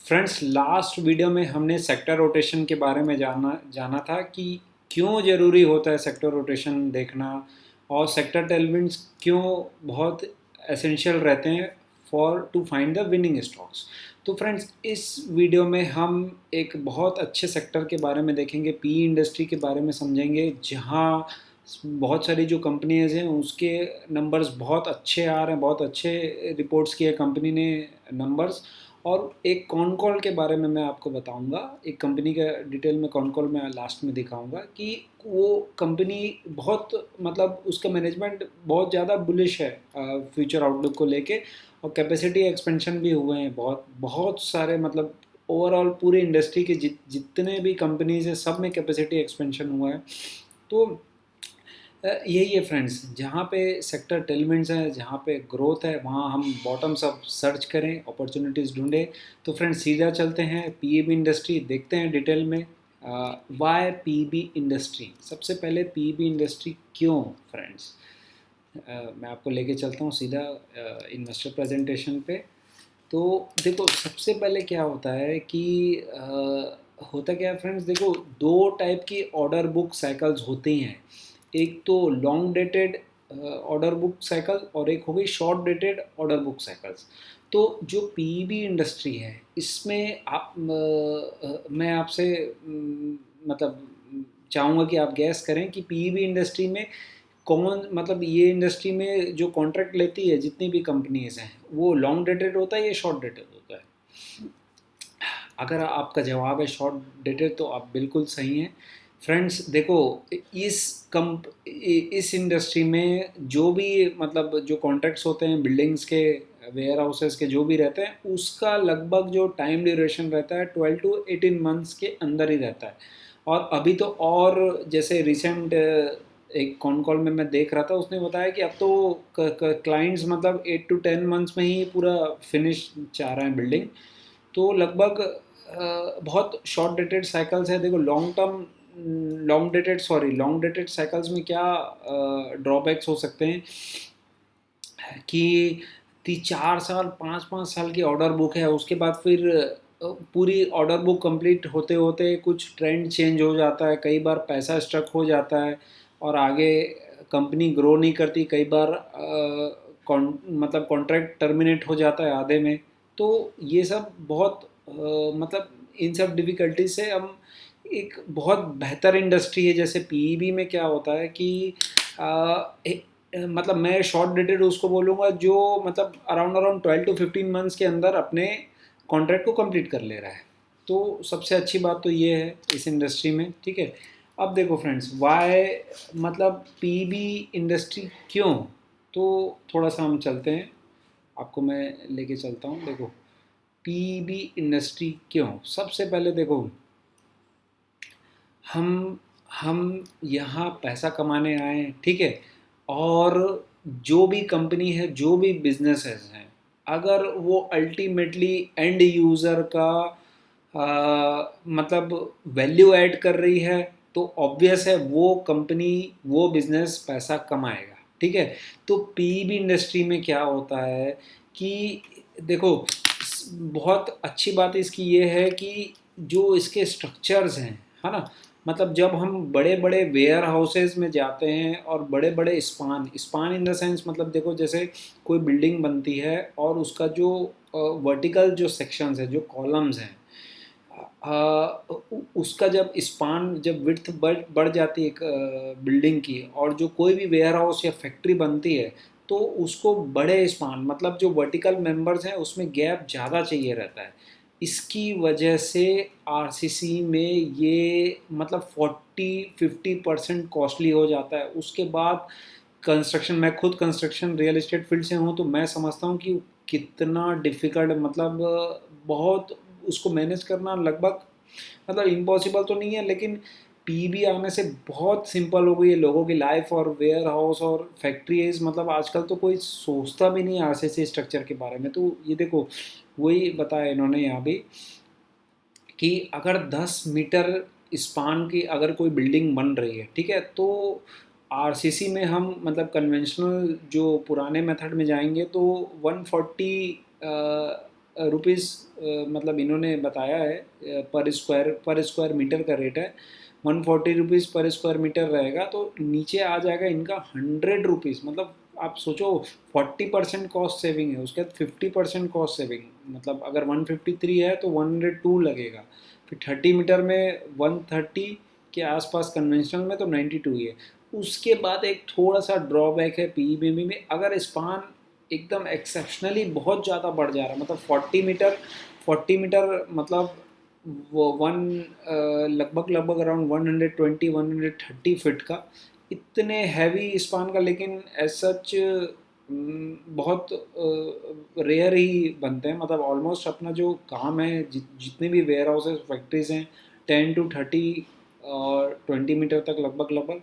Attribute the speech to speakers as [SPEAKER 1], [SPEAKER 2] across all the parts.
[SPEAKER 1] Friends, last video में हमने sector rotation के बारे में जाना जाना था कि क्यों ज़रूरी होता है सेक्टर रोटेशन देखना, और सेक्टर टेलविंड्स क्यों बहुत एसेंशियल रहते हैं for to find the winning stocks. तो फ्रेंड्स, इस वीडियो में हम एक बहुत अच्छे सेक्टर के बारे में देखेंगे, पी इंडस्ट्री के बारे में समझेंगे, जहाँ बहुत सारी जो कंपनीज हैं उसके नंबर्स बहुत अच्छे आ रहे हैं, बहुत अच्छे रिपोर्ट्स किए कंपनी ने नंबर्स। और एक कॉन कॉल के बारे में मैं आपको बताऊंगा, एक कंपनी का डिटेल में कॉन कॉल मैं लास्ट में दिखाऊंगा कि वो कंपनी बहुत मतलब उसका मैनेजमेंट बहुत ज़्यादा बुलिश है फ्यूचर आउटलुक को लेके, और कैपेसिटी एक्सपेंशन भी हुए हैं बहुत बहुत सारे, मतलब ओवरऑल पूरे इंडस्ट्री के जितने भी कंपनीज हैं सब में कैपेसिटी एक्सपेंशन हुआ है। तो यही है फ्रेंड्स, जहाँ पे सेक्टर टेलमेंट्स हैं, जहाँ पे ग्रोथ है, वहाँ हम बॉटम्स अप सर्च करें, अपॉर्चुनिटीज़ ढूंढें। तो फ्रेंड्स, सीधा चलते हैं पीईबी इंडस्ट्री, देखते हैं डिटेल में वाई पीईबी इंडस्ट्री। सबसे पहले पीईबी इंडस्ट्री क्यों फ्रेंड्स, मैं आपको लेके चलता हूँ सीधा इन्वेस्टर प्रेजेंटेशन पे। तो देखो, सबसे पहले क्या होता है कि होता क्या है फ्रेंड्स, देखो दो टाइप की ऑर्डर बुक साइकिल्स होती हैं। एक तो long dated order book cycle, और एक हो गई short dated order book cycles. तो जो पीईबी इंडस्ट्री है इसमें मैं आपसे मतलब चाहूँगा कि आप गैस करें कि पीईबी इंडस्ट्री में कौन, मतलब ये इंडस्ट्री में जो कॉन्ट्रैक्ट लेती है जितनी भी कंपनीज हैं, वो लॉन्ग डेटेड होता है या शॉर्ट डेटेड होता है। अगर आपका जवाब है शॉर्ट डेटेड तो आप बिल्कुल सही हैं। फ्रेंड्स देखो, इस इस इंडस्ट्री में जो भी मतलब जो कॉन्ट्रैक्ट्स होते हैं बिल्डिंग्स के, वेयर हाउसेस के जो भी रहते हैं, उसका लगभग जो टाइम ड्यूरेशन रहता है 12 to 18 मंथ्स के अंदर ही रहता है। और अभी तो और जैसे रिसेंट एक कॉन कॉल में मैं देख रहा था, उसने बताया कि अब तो क्लाइंट्स मतलब 8 to 10 मंथ्स में ही पूरा फिनिश चाह रहे हैं बिल्डिंग। तो लगभग बहुत शॉर्ट डेटेड साइकिल्स है। देखो long term, long dated cycles में क्या ड्रॉबैक्स हो सकते हैं कि 4 साल 5 5 साल की ऑर्डर बुक है, उसके बाद फिर पूरी ऑर्डर बुक कंप्लीट होते होते कुछ ट्रेंड चेंज हो जाता है, कई बार पैसा स्ट्रक हो जाता है और आगे कंपनी ग्रो नहीं करती, कई बार मतलब कॉन्ट्रैक्ट टर्मिनेट हो जाता है आधे में। तो ये सब बहुत मतलब इन सब डिफ़िकल्टी से हम एक बहुत बेहतर इंडस्ट्री है। जैसे पीईबी में क्या होता है कि मतलब मैं शॉर्ट डेटेड उसको बोलूँगा जो मतलब अराउंड अराउंड 12 to 15 मंथ्स के अंदर अपने कॉन्ट्रैक्ट को कंप्लीट कर ले रहा है। तो सबसे अच्छी बात तो ये है इस इंडस्ट्री में, ठीक है। अब देखो फ्रेंड्स, वाई मतलब पीबी इंडस्ट्री क्यों, तो थोड़ा सा हम चलते हैं, आपको मैं लेके चलता हूँ। देखो पीबी इंडस्ट्री क्यों, सबसे पहले देखो हम हम यहाँ पैसा कमाने आए हैं, ठीक है। और जो भी कंपनी है, जो भी बिजनेसेस हैं, अगर वो अल्टीमेटली एंड यूज़र का मतलब वैल्यू ऐड कर रही है, तो ऑब्वियस है वो कंपनी, वो बिजनेस पैसा कमाएगा, ठीक है। तो पीईबी इंडस्ट्री में क्या होता है कि देखो, बहुत अच्छी बात इसकी ये है कि जो इसके स्ट्रक्चर्स हैं, है ना, मतलब जब हम बड़े बड़े वेयर हाउसेज में जाते हैं और बड़े बड़े span span in the sense, मतलब देखो जैसे कोई बिल्डिंग बनती है और उसका जो वर्टिकल जो सेक्शंस है, जो कॉलम्स हैं, उसका जब स्पान, जब विड्थ बढ़ जाती है एक बिल्डिंग की, और जो कोई भी वेयर हाउस या फैक्ट्री बनती है, तो उसको बड़े स्पान मतलब जो वर्टिकल मेंबर्स हैं उसमें गैप ज़्यादा चाहिए रहता है। इसकी वजह से आरसीसी में ये मतलब 40-50% कॉस्टली हो जाता है। उसके बाद कंस्ट्रक्शन, मैं खुद कंस्ट्रक्शन रियल एस्टेट फील्ड से हूँ, तो मैं समझता हूँ कि कितना डिफ़िकल्ट, मतलब बहुत उसको मैनेज करना लगभग मतलब इम्पॉसिबल तो नहीं है, लेकिन पीबी आने से बहुत सिंपल हो गई है लोगों की लाइफ। और वेयर हाउस और फैक्ट्रीज, मतलब आजकल तो कोई सोचता भी नहीं आरसीसी स्ट्रक्चर के बारे में। तो ये देखो, वही बताया इन्होंने यहाँ भी कि अगर 10 मीटर स्पान की अगर कोई बिल्डिंग बन रही है, ठीक है, तो आरसीसी में हम मतलब कन्वेंशनल जो पुराने मेथड में जाएंगे तो 140 रुपीज़ मतलब इन्होंने बताया है पर स्क्वायर मीटर का रेट है 140 रुपीज़ पर स्क्वायर मीटर रहेगा, तो नीचे आ जाएगा इनका 100 रुपीज़। मतलब आप सोचो 40% कॉस्ट सेविंग है, उसके बाद 50% कॉस्ट सेविंग, मतलब अगर 153 है तो 102 लगेगा, फिर 30 मीटर में 130 के आसपास, कन्वेंशनल में तो 92 ही है। उसके बाद एक थोड़ा सा ड्रॉबैक है पीईबीएम में, अगर स्पान एकदम एक्सेप्शनली बहुत ज़्यादा बढ़ जा रहा है, मतलब 40 मीटर मतलब वो लगभग लगभग अराउंड 120-130 फीट का, इतने हैवी स्पान का, लेकिन एज सच बहुत रेयर ही बनते हैं। मतलब ऑलमोस्ट अपना जो काम है, जितने भी वेयर हाउसेज फैक्ट्रीज हैं 10 to 30 और 20 मीटर तक लगभग लगभग,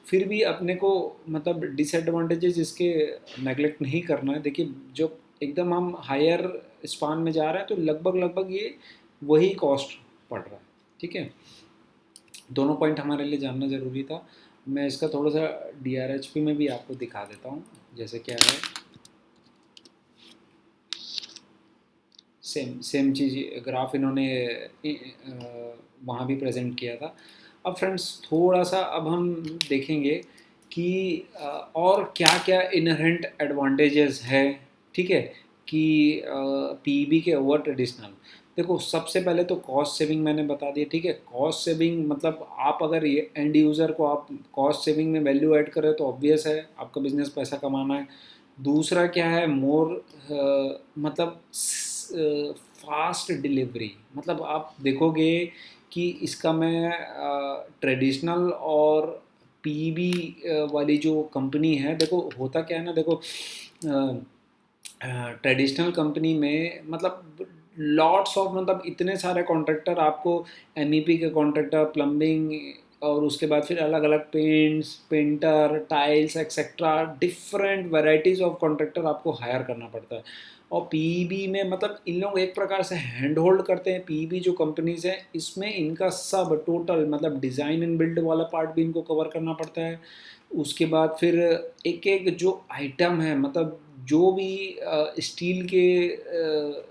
[SPEAKER 1] फिर भी अपने को मतलब डिसएडवांटेजेस इसके नेगलेक्ट नहीं करना है। देखिए जो एकदम हम हायर स्पान में जा रहे हैं तो लगभग लगभग ये वही कॉस्ट पड़ रहा है। ठीक है, दोनों पॉइंट हमारे लिए जानना ज़रूरी था। मैं इसका थोड़ा सा DRHP में भी आपको दिखा देता हूँ, जैसे क्या है, सेम सेम चीज़ ग्राफ इन्होंने वहाँ भी प्रेजेंट किया था। अब फ्रेंड्स थोड़ा सा अब हम देखेंगे कि और क्या क्या इनहेरेंट एडवांटेजेस है, ठीक है, कि पीईबी के ओवर ट्रेडिशनल। देखो सबसे पहले तो कॉस्ट सेविंग मैंने बता दिया, ठीक है। कॉस्ट सेविंग मतलब आप अगर ये एंड यूज़र को आप कॉस्ट सेविंग में वैल्यू ऐड करें तो ऑब्वियस है आपका बिजनेस पैसा कमाना है। दूसरा क्या है, मोर मतलब फास्ट डिलीवरी। मतलब आप देखोगे कि इसका मैं ट्रेडिशनल और पीबी वाली जो कंपनी है, देखो होता क्या है ना, देखो ट्रेडिशनल कंपनी में मतलब लॉट्स ऑफ, मतलब इतने सारे कॉन्ट्रैक्टर आपको, एमईपी के कॉन्ट्रैक्टर, प्लम्बिंग, और उसके बाद फिर अलग अलग paints, painter, tiles etcetera, different varieties of contractor आपको हायर करना पड़ता है। और पीईबी में मतलब इन लोग एक प्रकार से हैंड होल्ड करते हैं। पीईबी जो कंपनीज हैं इसमें इनका सब टोटल मतलब डिज़ाइन एंड बिल्ड वाला पार्ट भी इनको कवर करना पड़ता है। उसके बाद फिर एक एक जो आइटम है, मतलब जो भी स्टील के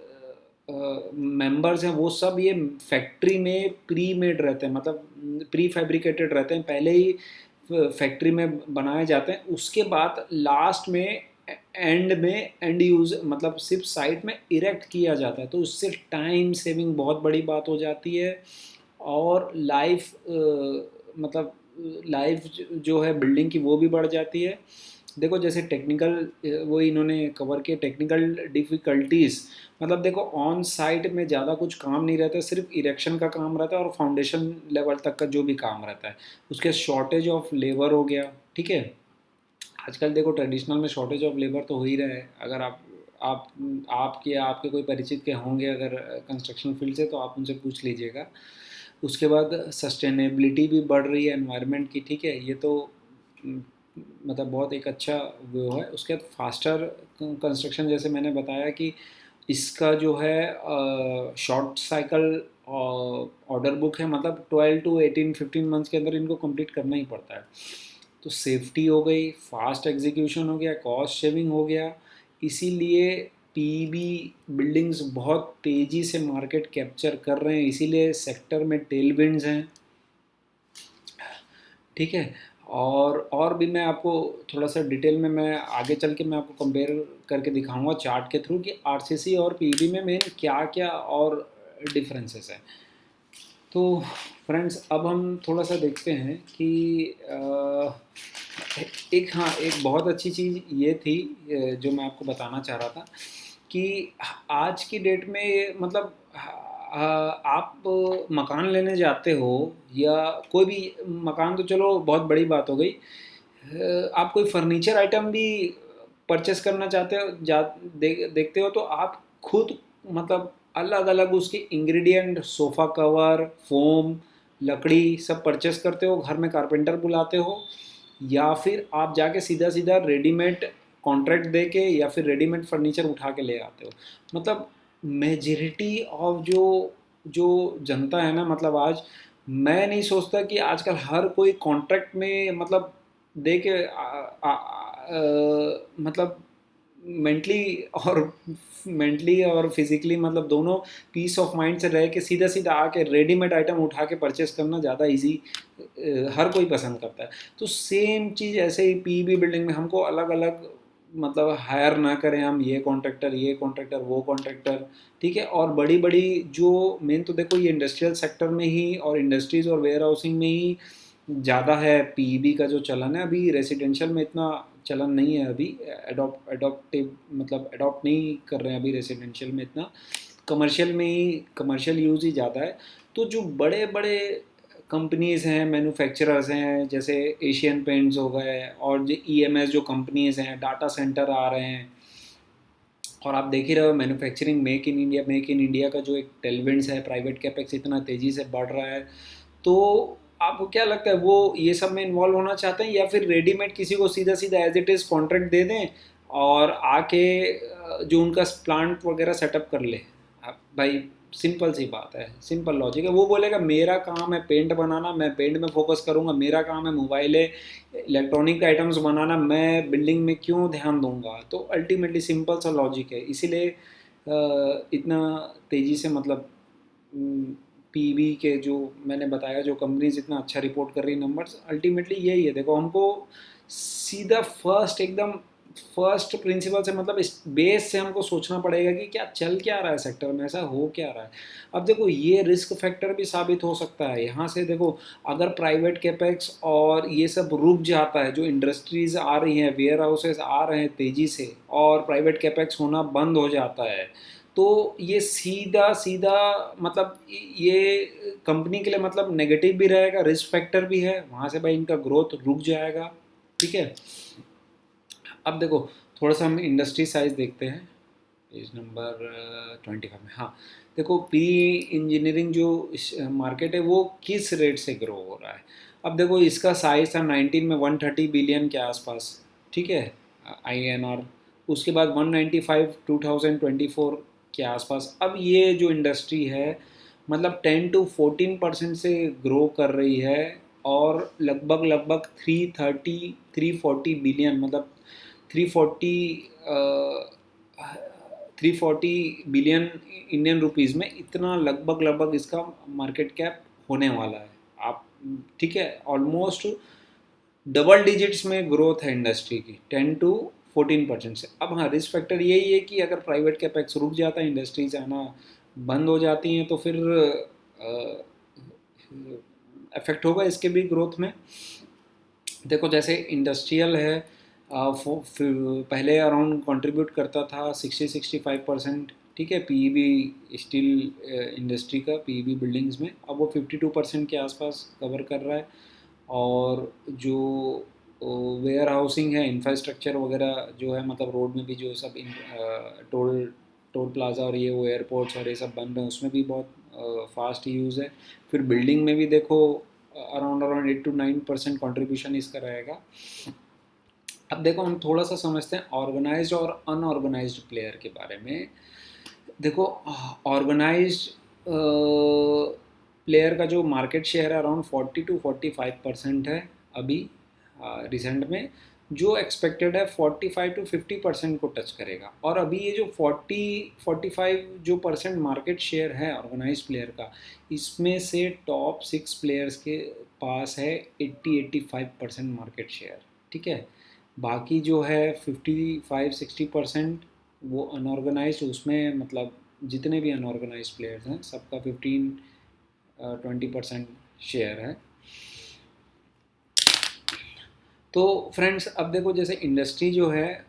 [SPEAKER 1] मेंबर्स हैं वो सब ये फैक्ट्री में प्री मेड रहते हैं, मतलब प्री फैब्रिकेटेड रहते हैं, पहले ही फैक्ट्री में बनाए जाते हैं। उसके बाद लास्ट में एंड यूज मतलब सिर्फ साइट में इरेक्ट किया जाता है, तो उससे टाइम सेविंग बहुत बड़ी बात हो जाती है। और लाइफ मतलब लाइफ जो है बिल्डिंग की वो भी बढ़ जाती है। देखो जैसे टेक्निकल वो इन्होंने कवर किए, टेक्निकल डिफ़िकल्टीज़, मतलब देखो ऑन साइट में ज़्यादा कुछ काम नहीं रहता, सिर्फ इरेक्शन का काम रहता है और फाउंडेशन लेवल तक का जो भी काम रहता है। उसके शॉर्टेज ऑफ लेबर हो गया, ठीक है। आजकल देखो ट्रेडिशनल में शॉर्टेज ऑफ लेबर तो हो ही रहा है। अगर आप आपके आपके कोई परिचित के होंगे अगर कंस्ट्रक्शन फील्ड से, तो आप उनसे पूछ लीजिएगा। उसके बाद सस्टेनेबिलिटी भी बढ़ रही है एनवायरनमेंट की, ठीक है, ये तो मतलब बहुत एक अच्छा वो है। उसके बाद फास्टर कंस्ट्रक्शन, जैसे मैंने बताया कि इसका जो है शॉर्ट साइकिल ऑर्डर बुक है, मतलब 12 to 18-15 मंथ्स के अंदर इनको कंप्लीट करना ही पड़ता है। तो सेफ्टी हो गई, फास्ट एग्जीक्यूशन हो गया, कॉस्ट सेविंग हो गया। इसीलिए पीबी बिल्डिंग्स बहुत तेज़ी से मार्केट कैप्चर कर रहे हैं, इसीलिए सेक्टर में टेलविंड्स हैं, ठीक है। और भी मैं आपको थोड़ा सा डिटेल में मैं आगे चल के मैं आपको कंपेयर करके दिखाऊंगा चार्ट के थ्रू कि आरसीसी और पीबी में मेन क्या क्या और डिफरेंसेस है। तो फ्रेंड्स अब हम थोड़ा सा देखते हैं कि एक, हाँ, एक बहुत अच्छी चीज़ ये थी जो मैं आपको बताना चाह रहा था कि आज की डेट में मतलब आप मकान लेने जाते हो या कोई भी मकान, तो चलो बहुत बड़ी बात हो गई, आप कोई फर्नीचर आइटम भी परचेस करना चाहते हो देखते हो तो आप खुद मतलब अलग अलग उसके इंग्रेडिएंट, सोफ़ा कवर, फोम, लकड़ी सब परचेस करते हो, घर में कारपेंटर बुलाते हो, या फिर आप जाके सीधा सीधा रेडीमेड कॉन्ट्रैक्ट दे के या फिर रेडीमेड फर्नीचर उठा के ले आते हो। मतलब मेजॉरिटी ऑफ जो जो जनता है ना, मतलब आज मैं नहीं सोचता कि आजकल हर कोई कॉन्ट्रैक्ट में मतलब दे के मतलब मेंटली और फिजिकली मतलब दोनों पीस ऑफ माइंड से रह के सीधा सीधा आके रेडीमेड आइटम उठा के परचेस करना ज़्यादा इजी हर कोई पसंद करता है। तो सेम चीज़ ऐसे ही पीबी बिल्डिंग में हमको अलग अलग मतलब हायर ना करें हम, ये कॉन्ट्रैक्टर वो कॉन्ट्रैक्टर, ठीक है। और बड़ी बड़ी जो मेन तो देखो ये इंडस्ट्रियल सेक्टर में ही और इंडस्ट्रीज़ और वेयर हाउसिंग में ही ज़्यादा है पीईबी का जो चलन है। अभी रेसिडेंशियल में इतना चलन नहीं है अभी, अडोप्टिव मतलब अडॉप्ट नहीं कर रहे हैं अभी रेसिडेंशियल में इतना, कमर्शियल में ही कमर्शियल यूज़ ही ज़्यादा है। तो जो बड़े बड़े कंपनीज़ हैं, मैन्युफैक्चरर्स हैं, जैसे एशियन पेंट्स हो गए और जो ईएमएस जो कंपनीज़ हैं, डाटा सेंटर आ रहे हैं, और आप देख ही रहे हो मैन्युफैक्चरिंग मेक इन इंडिया का जो एक टेलविंड्स है, प्राइवेट कैपेक्स इतना तेज़ी से बढ़ रहा है। तो आपको क्या लगता है वो ये सब में इन्वॉल्व होना चाहते हैं, या फिर रेडीमेड किसी को सीधा सीधा एज इट इज़ कॉन्ट्रैक्ट दे दें और आके जो उनका प्लांट वगैरह सेटअप कर ले। अब भाई सिंपल सी बात है, सिंपल लॉजिक है। वो बोलेगा मेरा काम है पेंट बनाना, मैं पेंट में फोकस करूंगा, मेरा काम है मोबाइल है इलेक्ट्रॉनिक आइटम्स बनाना, मैं बिल्डिंग में क्यों ध्यान दूंगा। तो अल्टीमेटली सिंपल सा लॉजिक है, इसीलिए इतना तेज़ी से मतलब पीवी के जो मैंने बताया जो कंपनीज इतना अच्छा रिपोर्ट कर रही नंबर्स, अल्टीमेटली यही है। देखो हमको सीधा एकदम फर्स्ट प्रिंसिपल से मतलब इस बेस से हमको सोचना पड़ेगा कि क्या चल क्या रहा है सेक्टर में, ऐसा हो क्या रहा है। अब देखो ये रिस्क फैक्टर भी साबित हो सकता है यहाँ से। देखो अगर प्राइवेट कैपेक्स और ये सब रुक जाता है, जो इंडस्ट्रीज आ रही हैं, वेयर हाउसेस आ रहे हैं तेज़ी से, और प्राइवेट कैपेक्स होना बंद हो जाता है, तो ये सीधा सीधा मतलब ये कंपनी के लिए मतलब नेगेटिव भी रहेगा, रिस्क फैक्टर भी है, वहाँ से भाई इनका ग्रोथ रुक जाएगा, ठीक है। अब देखो थोड़ा सा हम इंडस्ट्री साइज देखते हैं, पेज नंबर 25 में। हाँ देखो पी इंजीनियरिंग जो मार्केट है वो किस रेट से ग्रो हो रहा है। अब देखो इसका साइज था 19 में 130 बिलियन के आसपास, ठीक है, INR। उसके बाद 195 2024 के आसपास। अब ये जो इंडस्ट्री है मतलब 10 to 14% से ग्रो कर रही है, और लगभग लगभग 340 बिलियन मतलब 340 340 बिलियन इंडियन रुपीज़ में इतना लगभग लगभग इसका मार्केट कैप होने वाला है। आप ठीक है, ऑलमोस्ट डबल डिजिट्स में ग्रोथ है इंडस्ट्री की, 10 to 14% से। अब हाँ रिस्क फैक्टर यही है कि अगर प्राइवेट कैपेक्स रुक जाता है, इंडस्ट्रीज आना बंद हो जाती हैं, तो फिर इफेक्ट होगा इसके भी ग्रोथ में। देखो जैसे इंडस्ट्रियल है पहले अराउंड कंट्रीब्यूट करता था 60-65%, ठीक है, पीईबी स्टील इंडस्ट्री का पीईबी बिल्डिंग्स में। अब वो 52% के आसपास कवर कर रहा है। और जो वेयर हाउसिंग है, इंफ्रास्ट्रक्चर वगैरह जो है, मतलब रोड में भी जो सब टोल टोल प्लाजा और ये वो एयरपोर्ट्स और ये सब बन रहे हैं, उसमें भी बहुत फास्ट यूज़ है। फिर बिल्डिंग में भी देखो अराउंड अराउंड 8 to 9% कॉन्ट्रीब्यूशन इसका रहेगा। अब देखो हम थोड़ा सा समझते हैं ऑर्गेनाइज्ड और अनऑर्गेनाइज्ड प्लेयर के बारे में। देखो ऑर्गेनाइज्ड प्लेयर का जो मार्केट शेयर है अराउंड 40 to 45% है अभी रिसेंट में, जो एक्सपेक्टेड है 45 to 50% को टच करेगा। और अभी ये जो 40-45 जो परसेंट मार्केट शेयर है ऑर्गेनाइज्ड प्लेयर का, इसमें से टॉप 6 प्लेयर्स के पास है 80-85% मार्केट शेयर, ठीक है। बाकी जो है 55-60% वो अनऑर्गेनाइज्ड, उसमें मतलब जितने भी अनऑर्गेनाइज्ड प्लेयर्स हैं सबका 15-20% शेयर है। तो फ्रेंड्स अब देखो जैसे इंडस्ट्री जो है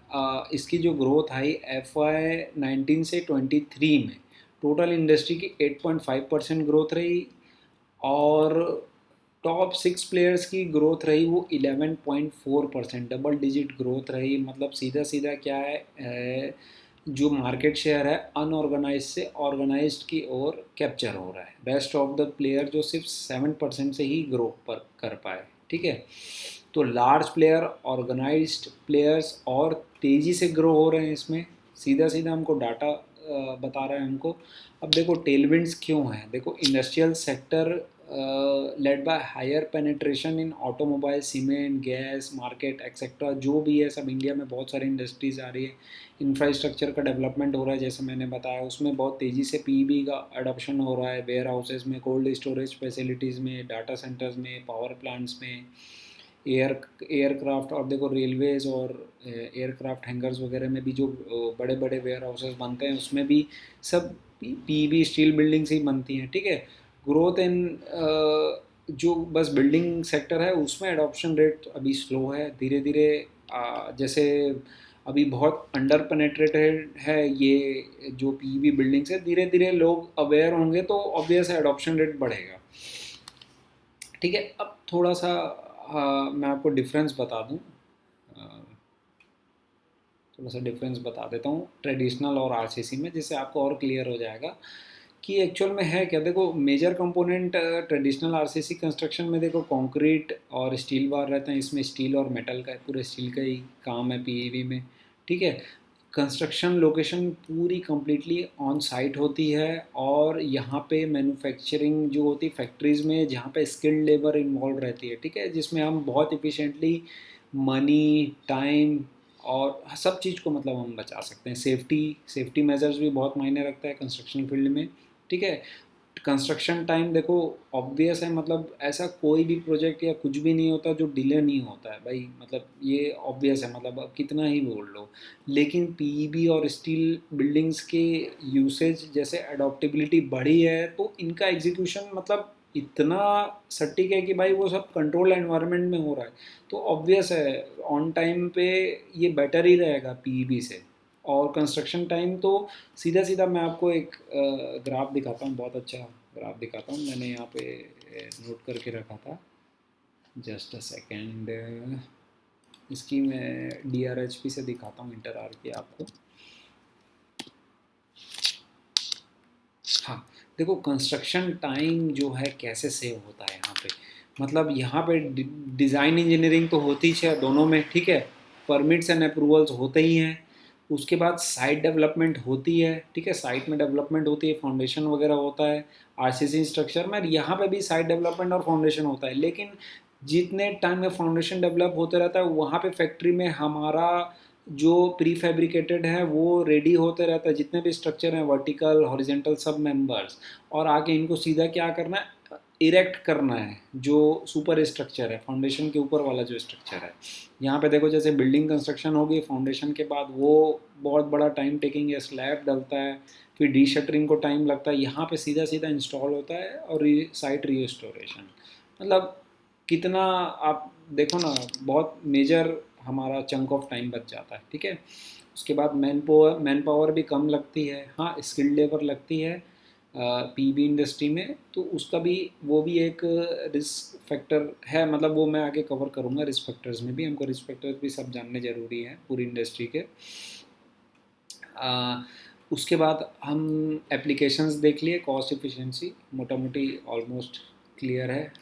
[SPEAKER 1] इसकी जो ग्रोथ आई FY19 से 23 में, टोटल इंडस्ट्री की 8.5% ग्रोथ रही, और टॉप 6 प्लेयर्स की ग्रोथ रही वो 11.4%, डबल डिजिट ग्रोथ रही। मतलब सीधा सीधा क्या है जो मार्केट शेयर है अनऑर्गेनाइज से ऑर्गेनाइज्ड की ओर कैप्चर हो रहा है। रेस्ट ऑफ द प्लेयर जो सिर्फ 7% से ही ग्रो पर कर पाए, ठीक है। तो लार्ज प्लेयर, ऑर्गेनाइज्ड प्लेयर्स और तेज़ी से ग्रो हो रहे हैं इसमें, सीधा सीधा हमको डाटा बता रहा है हमको। अब देखो टेलविंड्स क्यों हैं। देखो industrial sector led by higher penetration in automobile, cement, gas market etcetera, जो भी है सब इंडिया में बहुत सारी इंडस्ट्रीज़ आ रही है, इंफ्रास्ट्रक्चर का डेवलपमेंट हो रहा है जैसे मैंने बताया, उसमें बहुत तेज़ी से पीईबी का अडॉप्शन हो रहा है, वेयर हाउसेज में, कोल्ड स्टोरेज फैसिलिटीज़ में, डाटा सेंटर्स में, पावर प्लांट्स में, एयरक्राफ्ट, और देखो रेलवेज़ और एयरक्राफ्ट हैंगर्स वगैरह में भी जो बड़े बड़े वेयर हाउसेज बनते हैं उसमें भी सब पीईबी स्टील बिल्डिंग्स ही बनती हैं, ठीक है। ग्रोथ इन जो बस बिल्डिंग सेक्टर है उसमें एडॉप्शन रेट अभी स्लो है, धीरे धीरे जैसे अभी बहुत अंडर पेनेट्रेटेड है ये जो पीईबी बिल्डिंग्स है, धीरे धीरे लोग अवेयर होंगे तो ऑब्वियस है एडॉप्शन रेट बढ़ेगा, ठीक है। अब थोड़ा सा मैं आपको डिफरेंस बता दूं, थोड़ा सा डिफरेंस बता देता हूँ ट्रेडिशनल और आरसीसी में, जिससे आपको और क्लियर हो जाएगा कि एक्चुअल में है क्या। देखो major component traditional RCC construction में देखो कंक्रीट और स्टील बार रहते हैं, इसमें स्टील और मेटल का पूरे स्टील का ही काम है पीईवी में, ठीक है। कंस्ट्रक्शन लोकेशन पूरी कम्प्लीटली ऑन साइट होती है, और यहाँ पे मैन्युफैक्चरिंग जो होती है फैक्ट्रीज़ में, जहाँ पे स्किल्ड लेबर इन्वॉल्व रहती है, ठीक है, जिसमें हम बहुत इफ़िशेंटली मनी, टाइम और सब चीज़ को मतलब हम बचा सकते हैं। सेफ्टी मेजर्स भी बहुत मायने रखता है कंस्ट्रक्शन फील्ड में, ठीक है। कंस्ट्रक्शन टाइम देखो ऑब्वियस है, मतलब ऐसा कोई भी प्रोजेक्ट या कुछ भी नहीं होता जो डिले नहीं होता है भाई, मतलब ये ऑब्वियस है, मतलब अब कितना ही बोल लो। लेकिन पीईबी और स्टील बिल्डिंग्स के यूसेज जैसे अडॉप्टेबिलिटी बढ़ी है, तो इनका एग्जीक्यूशन मतलब इतना सटीक है कि भाई वो सब कंट्रोल एनवायरनमेंट में हो रहा है, तो ऑब्वियस है ऑन टाइम पे ये बेटर ही रहेगा पीईबी से। और कंस्ट्रक्शन टाइम तो सीधा सीधा मैं आपको एक ग्राफ दिखाता हूँ, बहुत अच्छा ग्राफ दिखाता हूँ, मैंने यहाँ पे नोट करके रखा था, जस्ट अ सेकेंड। इसकी मैं डीआरएचपी से दिखाता हूँ, इंटर आर की आपको। हाँ, देखो कंस्ट्रक्शन टाइम जो है कैसे सेव होता है यहाँ पे, मतलब यहाँ पे डिज़ाइन इंजीनियरिंग तो होती है दोनों में, ठीक है, परमिट्स एंड अप्रूवल्स होते ही हैं, उसके बाद साइट डेवलपमेंट होती है, ठीक है, साइट में डेवलपमेंट होती है, फाउंडेशन वगैरह होता है, आरसीसी स्ट्रक्चर में यहाँ पे भी साइट डेवलपमेंट और फाउंडेशन होता है। लेकिन जितने टाइम में फाउंडेशन डेवलप होते रहता है, वहाँ पे फैक्ट्री में हमारा जो प्री फैब्रिकेटेड है वो रेडी होते रहता है, जितने भी स्ट्रक्चर हैं वर्टिकल हॉरिजेंटल सब मेंबर्स, और आगे इनको सीधा क्या करना है, इरेक्ट करना है जो सुपर स्ट्रक्चर है, फाउंडेशन के ऊपर वाला जो स्ट्रक्चर है। यहाँ पे देखो जैसे बिल्डिंग कंस्ट्रक्शन होगी, फाउंडेशन के बाद वो बहुत बड़ा टाइम टेकिंग है, स्लैब डलता है, फिर डी शटरिंग को टाइम लगता है, यहाँ पे सीधा सीधा इंस्टॉल होता है और साइट रीस्टोरेशन, मतलब कितना आप देखो ना, बहुत मेजर हमारा चंक ऑफ टाइम बच जाता है, ठीक है। उसके बाद मैन पावर भी कम लगती है, हाँ स्किल्ड लेबर लगती है पीबी इंडस्ट्री में, तो उसका भी वो भी एक रिस्क फैक्टर है, मतलब वो मैं आगे कवर करूँगा, रिस्क फैक्टर्स में भी हमको रिस्क फैक्टर्स भी सब जानने ज़रूरी है पूरी इंडस्ट्री के। उसके बाद हम एप्लीकेशंस देख लिए, कॉस्ट इफ़िशिएंसी मोटा मोटी ऑलमोस्ट क्लियर है।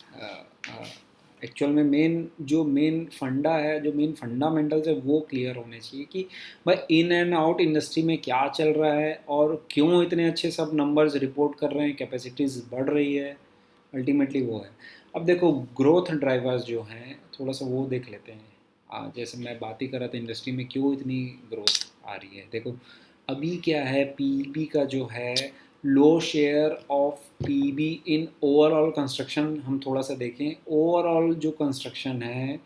[SPEAKER 1] एक्चुअल में मेन फंडा है, जो मेन फंडामेंटल्स है वो क्लियर होने चाहिए कि भाई इन एंड आउट इंडस्ट्री में क्या चल रहा है और क्यों इतने अच्छे सब नंबर्स रिपोर्ट कर रहे हैं, कैपेसिटीज़ बढ़ रही है, अल्टीमेटली वो है। अब देखो ग्रोथ ड्राइवर्स जो हैं थोड़ा सा वो देख लेते हैं। जैसे मैं बात ही कर रहा था इंडस्ट्री में क्यों इतनी ग्रोथ आ रही है, देखो अभी क्या है, पीईबी का जो है low share of PEB in overall construction, हम थोड़ा सा देखें ओवरऑल जो कंस्ट्रक्शन है,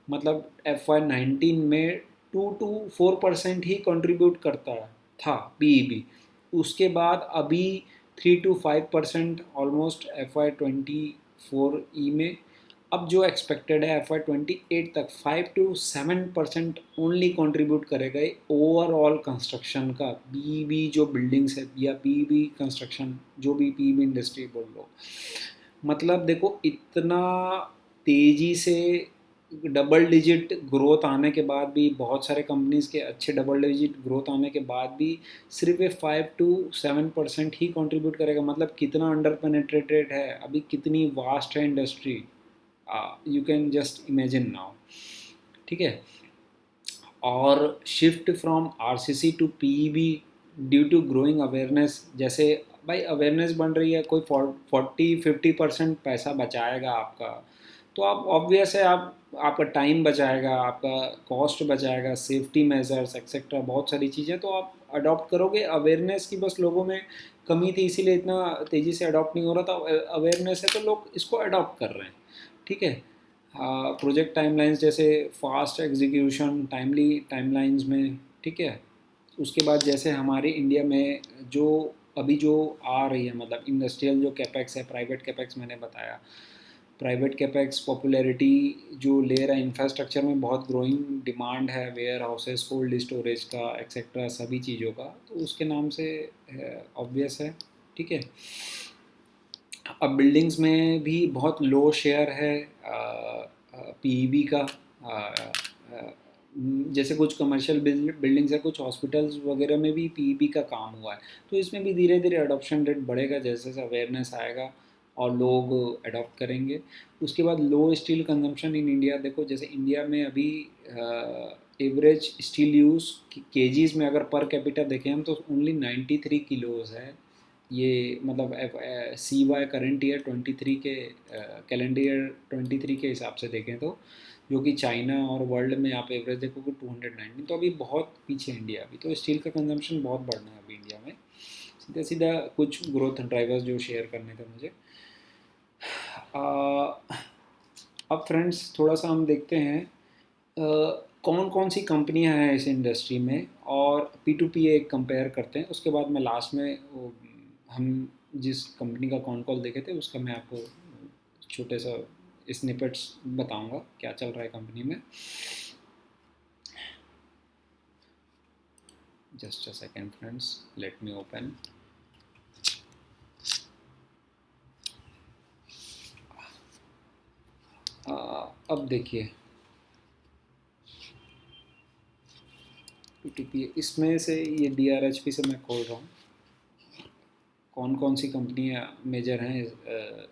[SPEAKER 1] मतलब FY19 में 2 to 4% ही कंट्रीब्यूट करता था पीईबी, उसके बाद अभी 3 to 5% ऑलमोस्ट FY24 में, अब जो एक्सपेक्टेड है FY28 तक 5 to 7% ओनली कंट्रीब्यूट करेगा ये ओवरऑल कंस्ट्रक्शन का, पीईबी जो बिल्डिंग्स है या पीईबी कंस्ट्रक्शन जो भी पीईबी इंडस्ट्री बोल लो, मतलब देखो इतना तेज़ी से डबल डिजिट ग्रोथ आने के बाद भी, बहुत सारे कंपनीज़ के अच्छे डबल डिजिट ग्रोथ आने के बाद भी सिर्फ ये 5 to 7% ही कंट्रीब्यूट करेगा, मतलब कितना अंडर पेनेट्रेटेड है अभी, कितनी वास्ट है industry, you can just imagine now, ठीक है। और shift from RCC to PEB due to growing awareness, जैसे भाई अवेयरनेस बन रही है, कोई 40-50% पैसा बचाएगा आपका, तो आप ऑब्वियस है, आप आपका टाइम बचाएगा, आपका कॉस्ट बचाएगा, सेफ्टी मेजर्स एक्सेट्रा बहुत सारी चीज़ें तो आप अडॉप्ट करोगे। अवेयरनेस की बस लोगों में कमी थी, इसीलिए इतना तेज़ी से अडॉप्ट नहीं हो रहा था। अवेयरनेस है तो लोग इसको अडॉप्ट कर रहे हैं, ठीक है। प्रोजेक्ट टाइमलाइंस जैसे फास्ट एग्जीक्यूशन, टाइमली टाइमलाइंस में, ठीक है। उसके बाद जैसे हमारे इंडिया में जो अभी जो आ रही है, मतलब इंडस्ट्रियल जो कैपेक्स है, प्राइवेट कैपेक्स मैंने बताया, प्राइवेट कैपेक्स पॉपुलैरिटी जो ले रहा है, इंफ्रास्ट्रक्चर में बहुत ग्रोइंग डिमांड है, वेयर हाउसेस, कोल्ड स्टोरेज का एक्सेट्रा सभी चीज़ों का, तो उसके नाम से ऑब्वियस है, ठीक है। अब बिल्डिंग्स में भी बहुत लो शेयर है पीईबी का। अ, अ, जैसे कुछ कमर्शियल बिल्डिंग्स है, कुछ हॉस्पिटल्स वगैरह में भी पीईबी का काम हुआ है, तो इसमें भी धीरे धीरे अडॉप्शन रेट बढ़ेगा जैसे जैसे अवेयरनेस आएगा और लोग अडॉप्ट करेंगे। उसके बाद लो स्टील कंजम्पशन इन इंडिया, देखो जैसे इंडिया में अभी एवरेज स्टील यूज़ केजीज में अगर पर कैपिटा देखें हम, तो ओनली 93 किलोज है। ये मतलब सी वाई करंट ईयर 23 के कैलेंडर ईयर 23 के हिसाब से देखें तो, जो कि चाइना और वर्ल्ड में आप एवरेज देखोगे 219, तो अभी बहुत पीछे इंडिया। अभी तो स्टील का कंजम्पशन बहुत बढ़ना है अभी इंडिया में। सीधा सीधा कुछ ग्रोथ ड्राइवर्स जो शेयर करने थे मुझे। अब फ्रेंड्स थोड़ा सा हम देखते हैं कौन कौन सी कंपनियां हैं इस इंडस्ट्री में, और पी टू पी एक कंपेयर करते हैं। उसके बाद मैं लास्ट में हम जिस कंपनी का कॉन कॉल देखे थे उसका मैं आपको छोटे सा स्निपेट्स बताऊंगा क्या चल रहा है कंपनी में। Just a second friends, let me open. अब देखिए पी टू पी, इसमें से ये डी आर एच पी से मैं खोल रहा हूँ कौन कौन सी कंपनियां मेजर हैं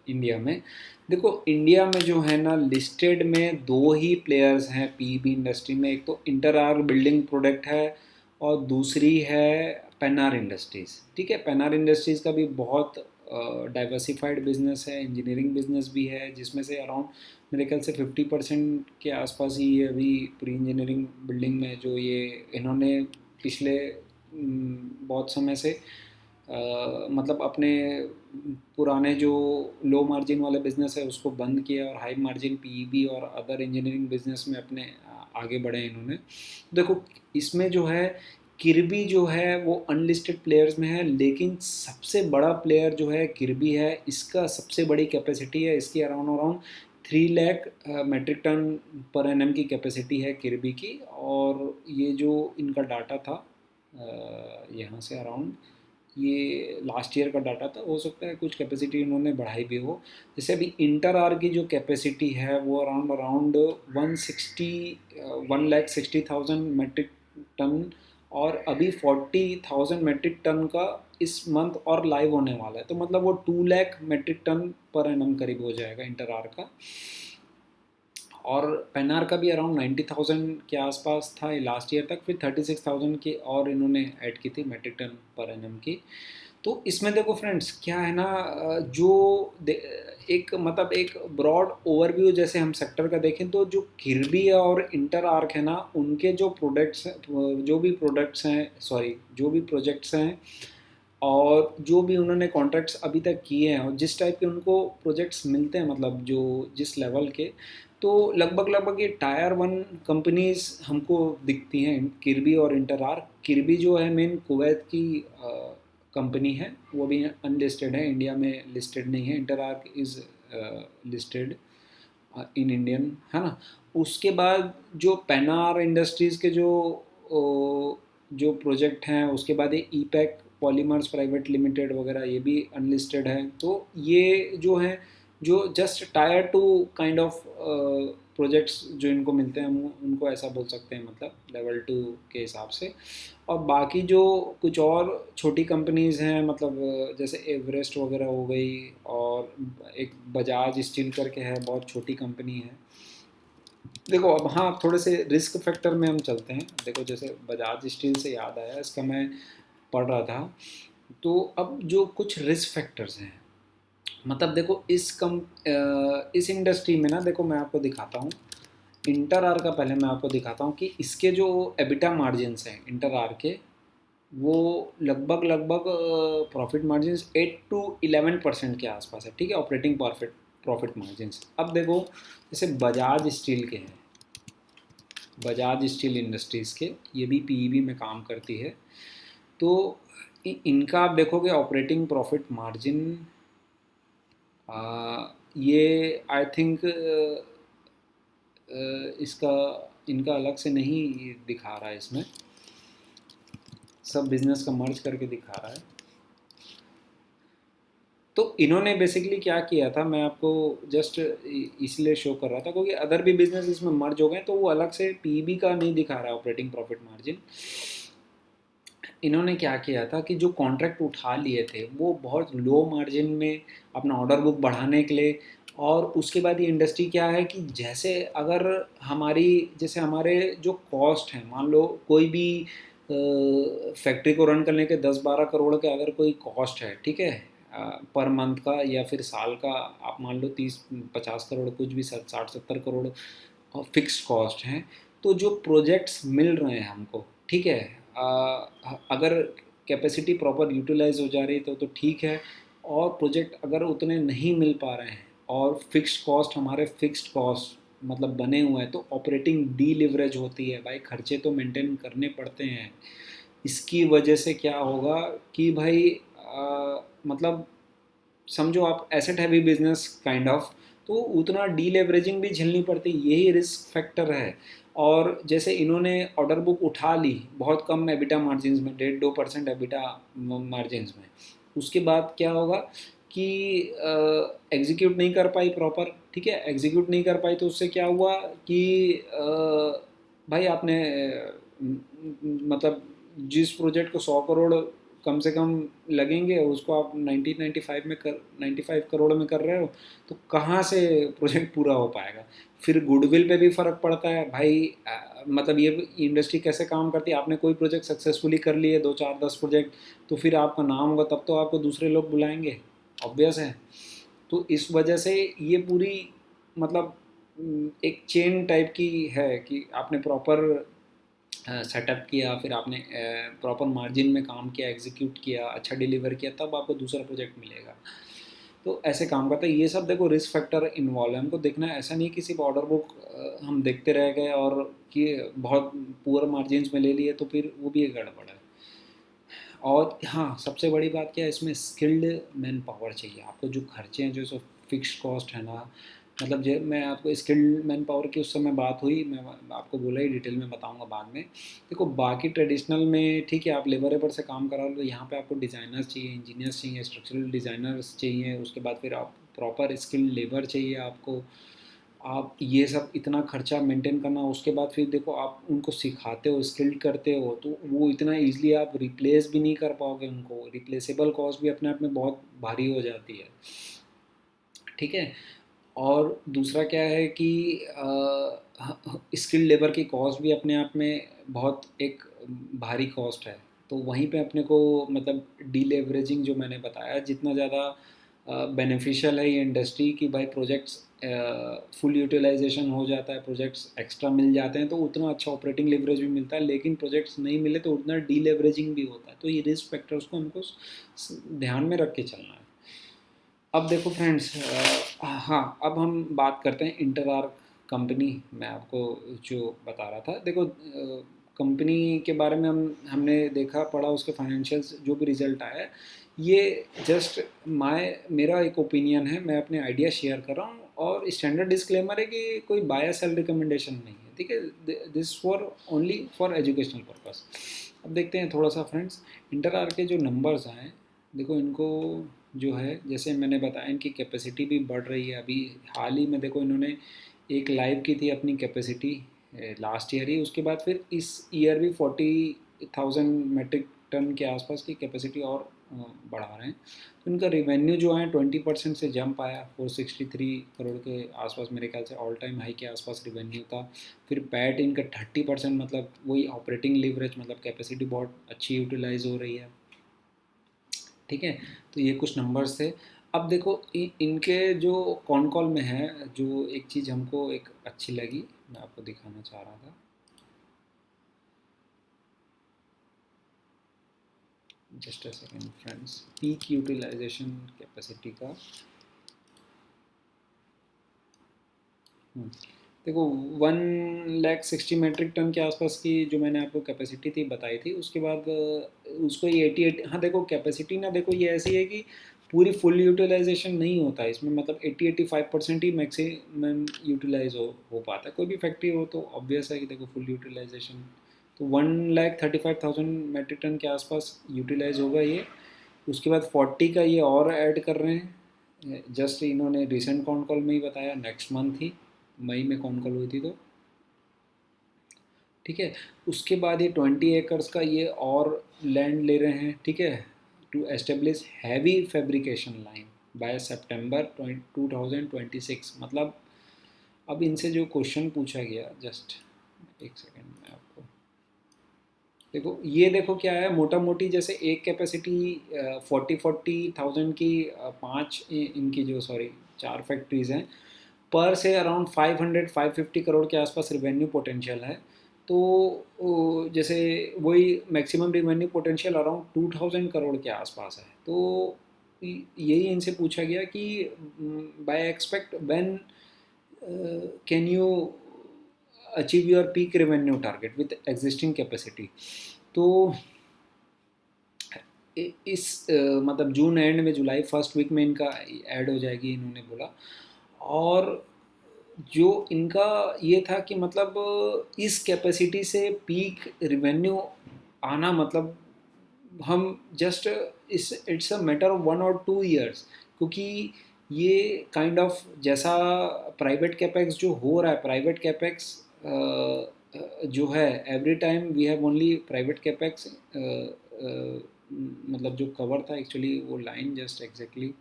[SPEAKER 1] इंडिया में। देखो इंडिया में जो है ना, लिस्टेड में दो ही प्लेयर्स हैं पीईबी इंडस्ट्री में, एक तो इंटर आर बिल्डिंग प्रोडक्ट है और दूसरी है पेनार इंडस्ट्रीज़, ठीक है। पेनार इंडस्ट्रीज़ का भी बहुत डाइवर्सिफाइड बिजनेस है, इंजीनियरिंग बिजनेस भी है, जिसमें से अराउंड मेरे ख्याल से 50% के आसपास ही ये अभी प्री इंजीनियरिंग बिल्डिंग में जो ये इन्होंने पिछले बहुत समय से मतलब अपने पुराने जो लो मार्जिन वाले बिजनेस है उसको बंद किया और हाई मार्जिन पीईबी और अदर इंजीनियरिंग बिजनेस में अपने आगे बढ़े इन्होंने। देखो इसमें जो है किर्बी जो है वो अनलिस्टेड प्लेयर्स में है, लेकिन सबसे बड़ा प्लेयर जो है किर्बी है, इसका सबसे बड़ी कैपेसिटी है, इसकी around around 3 lakh metric tonne per annum की कैपेसिटी है किर्बी की। और ये जो इनका डाटा था यहाँ से अराउंड, ये लास्ट ईयर का डाटा था, हो सकता है कुछ कैपेसिटी इन्होंने बढ़ाई भी हो। जैसे अभी इंटर आर की जो कैपेसिटी है वो अराउंड अराउंड 1,60,000 मेट्रिक टन, और अभी 40,000 मेट्रिक टन का इस मंथ और लाइव होने वाला है, तो मतलब वो 2 lakh metric tonne per annum करीब हो जाएगा इंटर आर का। और पेनार का भी अराउंड 90,000 के आसपास था लास्ट ईयर तक, फिर 36,000 की और इन्होंने ऐड की थी मेट्रिक टन पर एनम की। तो इसमें देखो फ्रेंड्स क्या है ना, जो एक मतलब एक ब्रॉड ओवरव्यू जैसे हम सेक्टर का देखें तो जो किर्बी और इंटर आर्क है ना, उनके जो प्रोडक्ट्स, जो भी प्रोडक्ट्स हैं, सॉरी जो भी प्रोजेक्ट्स हैं और जो भी उन्होंने कॉन्ट्रैक्ट्स अभी तक किए हैं और जिस टाइप के उनको प्रोजेक्ट्स मिलते हैं, मतलब जो जिस लेवल के, तो लगभग लगभग ये टायर वन कंपनीज हमको दिखती हैं किर्बी और इंटर आर्क। किर्बी जो है मेन कुवैत की कंपनी है, वो भी अनलिस्टेड है, इंडिया में लिस्टेड नहीं है। Inter arc is listed in Indian, है ना। उसके बाद जो पेनार इंडस्ट्रीज़ के जो प्रोजेक्ट हैं, उसके बाद ये ईपैक पॉलीमर्स प्राइवेट लिमिटेड वगैरह, ये भी अनलिस्टेड है। तो ये जो है जो just tier two kind of projects जो इनको मिलते हैं, हम उनको ऐसा बोल सकते हैं, मतलब लेवल 2 के हिसाब से। और बाकी जो कुछ और छोटी कंपनीज़ हैं, मतलब जैसे एवरेस्ट वगैरह हो गई, और एक बजाज स्टील करके है, बहुत छोटी कंपनी है। देखो अब हाँ, थोड़े से रिस्क फैक्टर में हम चलते हैं। देखो जैसे बजाज स्टील से याद आया, इसका मैं पढ़ रहा था तो अब जो कुछ रिस्क फैक्टर्स हैं, मतलब देखो इस इंडस्ट्री में ना, देखो मैं आपको दिखाता हूँ इंटर आर का। पहले मैं आपको दिखाता हूँ कि इसके जो एबिटा मार्जिन्स हैं इंटर आर के, वो लगभग लगभग प्रॉफिट मार्जिन्स 8 to 11% के आसपास है, ठीक है, ऑपरेटिंग प्रॉफिट प्रॉफिट मार्जिन्स। अब देखो जैसे बजाज स्टील के हैं, बजाज स्टील इंडस्ट्रीज़ के, ये भी पीईबी में काम करती है। तो इनका आप देखोगे ऑपरेटिंग प्रॉफिट मार्जिन, ये आई थिंक इसका इनका अलग से नहीं दिखा रहा है, इसमें सब बिजनेस का मर्ज करके दिखा रहा है। तो इन्होंने बेसिकली क्या किया था, मैं आपको जस्ट इसलिए शो कर रहा था क्योंकि अदर भी बिजनेस इसमें मर्ज हो गए, तो वो अलग से पीबी का नहीं दिखा रहा है ऑपरेटिंग प्रॉफिट मार्जिन। इन्होंने क्या किया था कि जो कॉन्ट्रैक्ट उठा लिए थे वो बहुत लो मार्जिन में अपना ऑर्डर बुक बढ़ाने के लिए, और उसके बाद ये इंडस्ट्री क्या है कि जैसे अगर जैसे हमारे जो कॉस्ट हैं, मान लो कोई भी फैक्ट्री को रन करने के 10-12 करोड़ के अगर कोई कॉस्ट है, ठीक है, पर मंथ का या फिर साल का, आप मान लो 30-50 करोड़, कुछ भी 60-70 करोड़ फिक्स्ड कॉस्ट हैं। तो जो प्रोजेक्ट्स मिल रहे हैं हमको, ठीक है, अगर कैपेसिटी प्रॉपर यूटिलाइज हो जा रही है तो ठीक है, और प्रोजेक्ट अगर उतने नहीं मिल पा रहे हैं और फिक्स्ड कॉस्ट हमारे फिक्स्ड कॉस्ट मतलब बने हुए हैं, तो ऑपरेटिंग डी लिवरेज होती है भाई, खर्चे तो मेंटेन करने पड़ते हैं। इसकी वजह से क्या होगा कि भाई मतलब समझो आप asset heavy business kind of, तो उतना डी लेवरेजिंग भी झेलनी पड़ती है, यही रिस्क फैक्टर है। और जैसे इन्होंने ऑर्डर बुक उठा ली बहुत कम एबिटा मार्जिन में, 1.5-2% एबिटा मार्जिन में, उसके बाद क्या होगा कि एग्जीक्यूट नहीं कर पाई प्रॉपर, ठीक है, एग्जीक्यूट नहीं कर पाई तो उससे क्या हुआ कि भाई आपने मतलब जिस प्रोजेक्ट को 100 करोड़ कम से कम लगेंगे, उसको आप 95 में कर रहे हो, तो कहाँ से प्रोजेक्ट पूरा हो पाएगा। फिर गुडविल पे भी फ़र्क पड़ता है भाई, मतलब ये इंडस्ट्री कैसे काम करती है, आपने कोई प्रोजेक्ट सक्सेसफुली कर लिए 2-4-10 प्रोजेक्ट, तो फिर आपका नाम होगा तब तो आपको दूसरे लोग बुलाएंगे, ऑब्वियस है। तो इस वजह से ये पूरी मतलब एक चेन टाइप की है कि आपने प्रॉपर सेटअप किया, फिर आपने प्रॉपर मार्जिन में काम किया, एग्जीक्यूट किया, अच्छा डिलीवर किया, तब आपको दूसरा प्रोजेक्ट मिलेगा। तो ऐसे काम करता है। ये सब देखो रिस्क फैक्टर इन्वॉल्व है, हमको देखना है, ऐसा नहीं कि सिर्फ ऑर्डर बुक हम देखते रह गए और कि बहुत पुअर मार्जिन में ले लिए, तो फिर वो भी एक गड़बड़ है। और हाँ, सबसे बड़ी बात क्या है, इसमें स्किल्ड मैन पावर चाहिए आपको। जो खर्चे हैं, जो सो फिक्स्ड कॉस्ट है ना, मतलब जो मैं आपको स्किल्ड मैन पावर की उस समय बात हुई, मैं आपको बोला ही, डिटेल में बताऊंगा बाद में। देखो बाकी ट्रेडिशनल में ठीक है, आप लेबर लेबर से काम करा लो, तो यहाँ पे आपको डिज़ाइनर्स चाहिए, इंजीनियर्स चाहिए, स्ट्रक्चरल डिज़ाइनर्स चाहिए, उसके बाद फिर आप प्रॉपर स्किल्ड लेबर चाहिए आपको। आप ये सब इतना खर्चा मेंटेन करना, उसके बाद फिर देखो आप उनको सिखाते हो, स्किल्ड करते हो, तो वो इतना इजीली आप रिप्लेस भी नहीं कर पाओगे उनको, रिप्लेसेबल कॉस्ट भी अपने आप में बहुत भारी हो जाती है, ठीक है। और दूसरा क्या है कि स्किल्ड लेबर की कॉस्ट भी अपने आप में बहुत एक भारी कॉस्ट है। तो वहीं पे अपने को मतलब डीलेवरेजिंग जो मैंने बताया, जितना ज़्यादा बेनिफिशियल है ये इंडस्ट्री कि भाई प्रोजेक्ट्स फुल यूटिलाइजेशन हो जाता है, प्रोजेक्ट्स एक्स्ट्रा मिल जाते हैं, तो उतना अच्छा ऑपरेटिंग लेवरेज भी मिलता है। लेकिन प्रोजेक्ट्स नहीं मिले तो उतना डीलेवरेजिंग भी होता है। तो ये रिस्क फैक्टर्स को हमको ध्यान में रख के चलना है। अब देखो फ्रेंड्स, हाँ, अब हम बात करते हैं इंटर आर्क कंपनी। मैं आपको जो बता रहा था, देखो कंपनी के बारे में हमने देखा पढ़ा, उसके फाइनेंशियल्स जो भी रिजल्ट आया है, ये जस्ट मेरा एक ओपिनियन है, मैं अपने आइडिया शेयर कर रहा हूँ, और स्टैंडर्ड डिस्क्लेमर है कि कोई बाय सेल रिकमेंडेशन नहीं है, ठीक है, this for only for educational purpose. अब देखते हैं थोड़ा सा फ्रेंड्स, इंटर आर्क के जो नंबर्स आए, देखो इनको जो है, जैसे मैंने बताया, इनकी कैपेसिटी भी बढ़ रही है। अभी हाल ही में देखो इन्होंने एक लाइव की थी अपनी कैपेसिटी लास्ट ईयर ही, उसके बाद फिर इस ईयर भी 40,000 मेट्रिक टन के आसपास की कैपेसिटी और बढ़ा रहे हैं। तो इनका रिवेन्यू जो है 20% से जंप आया, 463 करोड़ के आसपास, मेरे ख्याल से ऑल टाइम हाई के आसपास रिवेन्यू था। फिर पैट इनका 30%, मतलब वही ऑपरेटिंग लीवरेज, मतलब कैपेसिटी बहुत अच्छी यूटिलाइज हो रही है। ठीक है। तो ये कुछ नंबर्स थे। अब देखो इनके जो कॉन कॉल में है, जो एक चीज़ हमको एक अच्छी लगी, मैं आपको दिखाना चाह रहा था। Just a second friends, peak utilisation capacity का। हम्म, देखो 1,60,000 मेट्रिक टन के आसपास की जो मैंने आपको कैपेसिटी थी बताई थी, उसके बाद उसको ये 88, हाँ देखो कैपेसिटी ना, देखो ये ऐसी है कि पूरी फुल यूटिलाइजेशन नहीं होता है इसमें, मतलब 80-85% ही मैक्सिमम यूटिलाइज हो पाता है। कोई भी फैक्ट्री हो तो ऑब्वियस है कि देखो फुल यूटिलाइजेशन तो 1,35,000 मेट्रिक टन के आसपास यूटिलाइज होगा ये। उसके बाद 40 का ये और ऐड कर रहे हैं, जस्ट इन्होंने रिसेंट कॉन कॉल में ही बताया, नेक्स्ट मंथ ही मई में कॉन कॉल हुई थी तो। ठीक है। उसके बाद ये 20 एकर्स का ये और लैंड ले रहे हैं, ठीक है, to establish heavy fabrication line by September 2026। मतलब अब इनसे जो क्वेश्चन पूछा गया, जस्ट एक सेकेंड में आपको देखो, ये देखो क्या है, मोटा मोटी जैसे एक कैपेसिटी 40,000 की पांच इनकी जो सॉरी चार फैक्ट्रीज हैं, पर से अराउंड 500-550 करोड़ के आसपास रिवेन्यू पोटेंशियल है। तो जैसे वही maximum revenue potential around 2,000 crore के आसपास है। तो यही इनसे पूछा गया कि by expect when can you achieve your peak revenue target with existing capacity. तो मतलब जून एंड में, जुलाई फर्स्ट वीक में इनका ऐड हो जाएगी, इन्होंने बोला। और जो इनका ये था कि मतलब इस कैपेसिटी से पीक रिवेन्यू आना, मतलब हम जस्ट इस इट्स अ मैटर ऑफ 1 और 2 ईयर्स, क्योंकि ये काइंड ऑफ जैसा प्राइवेट कैपेक्स जो हो रहा है, प्राइवेट कैपेक्स जो है every time we have only private capex, मतलब जो कवर था एक्चुअली वो line just exactly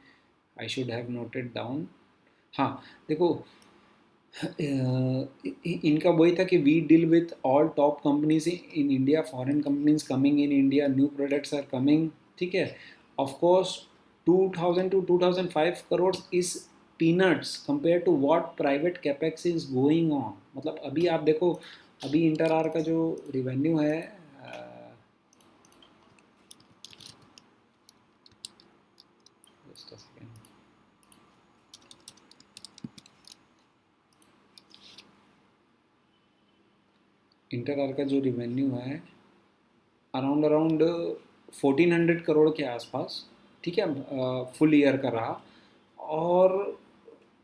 [SPEAKER 1] I should have noted down. हाँ देखो, इनका वही था कि we deal with all top companies in India, foreign companies coming in India, new products are coming, ठीक है। Of course 2,000 to 2,005 crore is peanuts compare to what private capex is going on. मतलब अभी आप देखो, अभी इंटर आर का जो रिवेन्यू है, just a second, इंटर आर का जो रिवेन्यू है अराउंड अराउंड 1,400 करोड़ के आसपास, ठीक है, फुल ईयर का रहा। और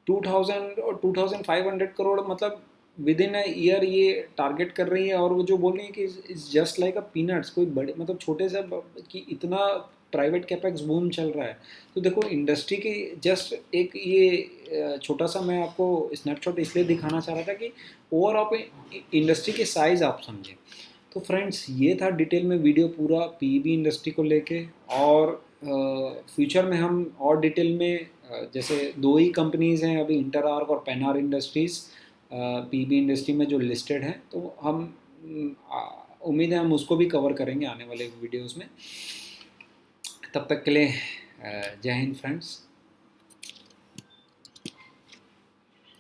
[SPEAKER 1] 2,000 और 2,500 करोड़, मतलब विद इन अ ईयर ये टारगेट कर रही है। और वो जो बोल रही है कि is just like a peanuts, कोई बड़े मतलब छोटे से कि इतना प्राइवेट कैपेक्स बूम चल रहा है। तो देखो इंडस्ट्री की जस्ट एक ये छोटा सा मैं आपको स्नैपशॉट इसलिए दिखाना चाह रहा था कि ओवरऑल इंडस्ट्री की साइज़ आप समझें। तो फ्रेंड्स ये था डिटेल में वीडियो पूरा पीईबी इंडस्ट्री को लेके। और फ्यूचर में हम और डिटेल में जैसे दो ही कंपनीज़ हैं अभी, इंटर आर्क और पेनार इंडस्ट्रीज़, पीईबी इंडस्ट्री में जो लिस्टेड हैं, तो हम उम्मीद है हम उसको भी कवर करेंगे आने वाले वीडियोस में। तब तक के लिए जय हिंद फ्रेंड्स।